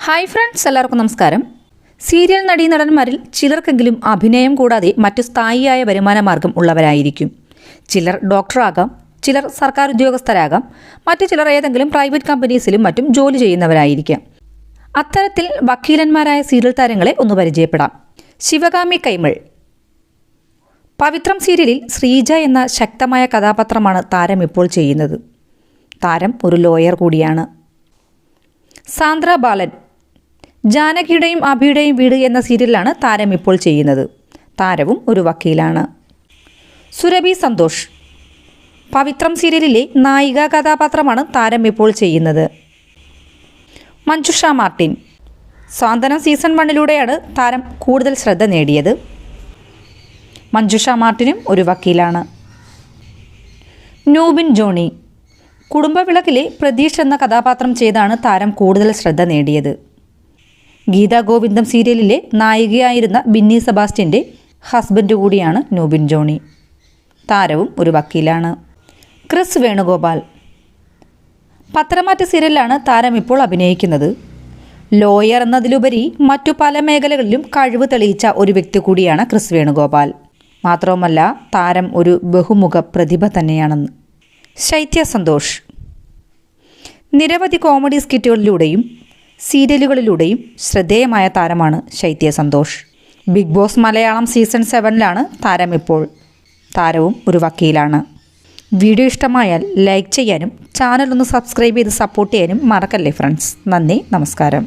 Hi friends, എല്ലാവർക്കും നമസ്കാരം. Serial നടീനടന്മാരിൽ ചിലർക്കെങ്കിലും അഭിനയം കൂടാതെ മറ്റു സ്ഥായിയായ വരുമാന മാർഗം ഉള്ളവരായിരിക്കും. ചിലർ ഡോക്ടറാകാം, ചിലർ സർക്കാർ ഉദ്യോഗസ്ഥരാകാം, മറ്റു ചിലർ ഏതെങ്കിലും പ്രൈവറ്റ് കമ്പനീസിലും മറ്റും ജോലി ചെയ്യുന്നവരായിരിക്കാം. അത്തരത്തിൽ വക്കീലന്മാരായ സീരിയൽ താരങ്ങളെ ഒന്ന് പരിചയപ്പെടാം. ശിവകാമി കൈമൾ. പവിത്രം സീരിയലിൽ ശ്രീജ എന്ന ശക്തമായ കഥാപാത്രമാണ് താരം ഇപ്പോൾ ചെയ്യുന്നത്. താരം ഒരു ലോയർ കൂടിയാണ്. സാന്ദ്ര ബാലൻ. ജാനകിയുടെയും അഭിയുടെയും വീട് എന്ന സീരിയലിലാണ് താരം ഇപ്പോൾ ചെയ്യുന്നത്. താരവും ഒരു വക്കീലാണ്. സുരഭി സന്തോഷ്. പവിത്രം സീരിയലിലെ നായിക കഥാപാത്രമാണ് താരം ഇപ്പോൾ ചെയ്യുന്നത്. മഞ്ജുഷ മാർട്ടിൻ. സ്വാന്തനം സീസൺ 1 താരം കൂടുതൽ ശ്രദ്ധ നേടിയത്. മഞ്ജുഷ മാർട്ടിനും ഒരു വക്കീലാണ്. നൂബിൻ ജോണി. കുടുംബവിളക്കിലെ പ്രതീഷ് എന്ന കഥാപാത്രം ചെയ്താണ് താരം കൂടുതൽ ശ്രദ്ധ നേടിയത്. ഗീതാ ഗോവിന്ദം സീരിയലിലെ നായികയായിരുന്ന ബിന്നി സെബാസ്റ്റ്യൻ്റെ ഹസ്ബൻഡ് കൂടിയാണ് നൂബിൻ ജോണി. താരവും ഒരു വക്കീലാണ്. ക്രിസ് വേണുഗോപാൽ. പത്രമാറ്റ് സീരിയലിലാണ് താരം ഇപ്പോൾ അഭിനയിക്കുന്നത്. ലോയർ എന്നതിലുപരി മറ്റു പല മേഖലകളിലും കഴിവ് തെളിയിച്ച ഒരു വ്യക്തി കൂടിയാണ് ക്രിസ് വേണുഗോപാൽ. മാത്രവുമല്ല, താരം ഒരു ബഹുമുഖ പ്രതിഭ തന്നെയാണെന്ന്. ശൈത്യ സന്തോഷ്. നിരവധി കോമഡി സ്കിറ്റുകളിലൂടെയും സീരിയലുകളിലൂടെയും ശ്രദ്ധേയമായ താരമാണ് Shaitya Santhosh. Big boss Malayalam season 7 താരം ഇപ്പോൾ. താരവും ഒരു വക്കീലാണ്. വീഡിയോ ഇഷ്ടമായാൽ ലൈക്ക് ചെയ്യാനും ചാനൽ ഒന്ന് സബ്സ്ക്രൈബ് ചെയ്ത് സപ്പോർട്ട് ചെയ്യാനും മറക്കല്ലേ ഫ്രണ്ട്സ്. നന്ദി, നമസ്കാരം.